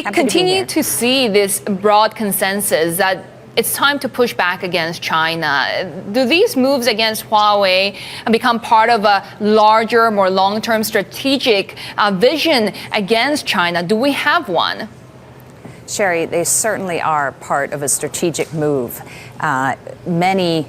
Continue to see this broad consensus that it's time to push back against China. Do these moves against Huawei become part of a larger, more long-term strategic vision against China? Do we have one? Sherry, they certainly are part of a strategic move. Many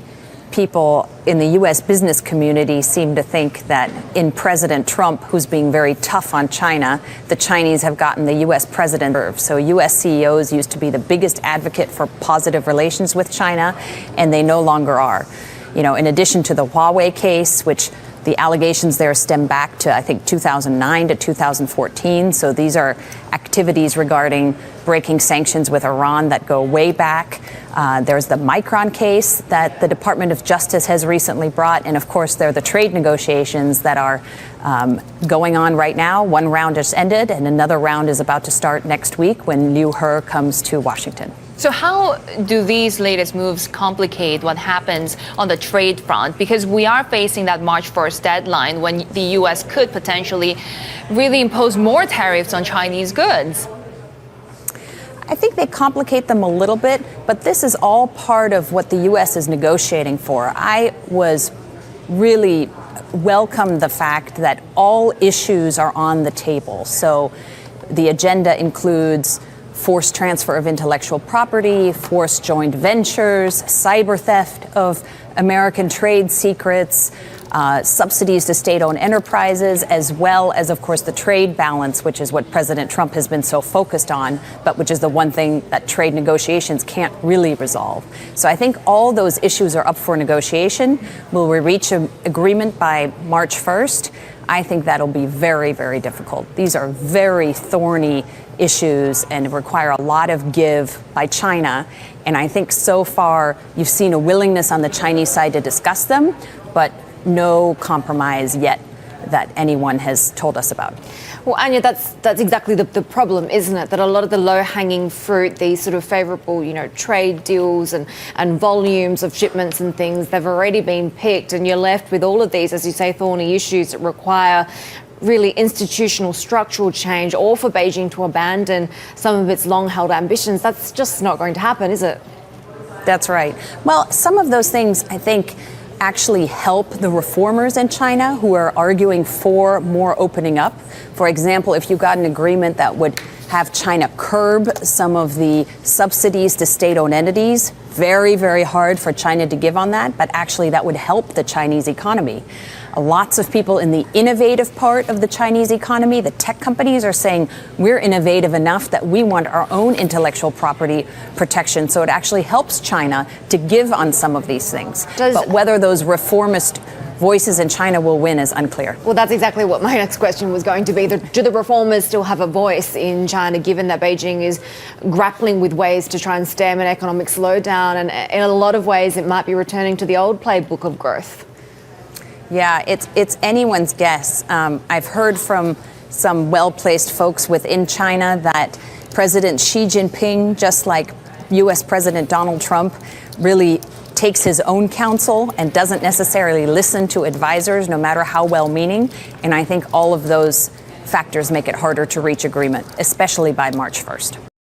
people in the U.S. business community seem to think that in President Trump, who's being very tough on China, the Chinese have gotten the U.S. president. So U.S. CEOs used to be the biggest advocate for positive relations with China, and they no longer are. You know, in addition to the Huawei case, which the allegations there stem back to, I think, 2009 to 2014. So these are activities regarding breaking sanctions with Iran that go way back. There's the Micron case that the Department of Justice has recently brought. And of course, there are the trade negotiations that are going on right now. One round just ended and another round is about to start next week when Liu He comes to Washington. So how do these latest moves complicate what happens on the trade front? Because we are facing that March 1st deadline when the U.S. could potentially really impose more tariffs on Chinese goods. I think they complicate them a little bit, but this is all part of what the U.S. is negotiating for. I was really welcome the fact that all issues are on the table. So the agenda includes forced transfer of intellectual property, forced joint ventures, cyber theft of American trade secrets, subsidies to state-owned enterprises, as well as, of course, the trade balance, which is what President Trump has been so focused on, but which is the one thing that trade negotiations can't really resolve. So I think all those issues are up for negotiation. Will we reach an agreement by March 1st? I think that'll be very, very difficult. These are very thorny issues and require a lot of give by China. And I think so far you've seen a willingness on the Chinese side to discuss them, but no compromise yet that anyone has told us about. Well, Anja, that's exactly the problem, isn't it? That a lot of the low-hanging fruit, these sort of favourable, trade deals and volumes of shipments and things, they've already been picked, and you're left with all of these, as you say, thorny issues that require really institutional structural change, or for Beijing to abandon some of its long-held ambitions. That's just not going to happen, is it? That's right. Well, some of those things, I think, actually help the reformers in China who are arguing for more opening up. For example, if you got an agreement that would have China curb some of the subsidies to state-owned entities, very, very hard for China to give on that, but actually that would help the Chinese economy. Lots of people in the innovative part of the Chinese economy, the tech companies, are saying we're innovative enough that we want our own intellectual property protection. So it actually helps China to give on some of these things. But whether those reformist voices in China will win is unclear. Well, that's exactly what my next question was going to be. Do the reformers still have a voice in China, given that Beijing is grappling with ways to try and stem an economic slowdown? And in a lot of ways, it might be returning to the old playbook of growth. Yeah, it's anyone's guess. I've heard from some well-placed folks within China that President Xi Jinping, just like U.S. President Donald Trump, really takes his own counsel and doesn't necessarily listen to advisors, no matter how well-meaning. And I think all of those factors make it harder to reach agreement, especially by March 1st.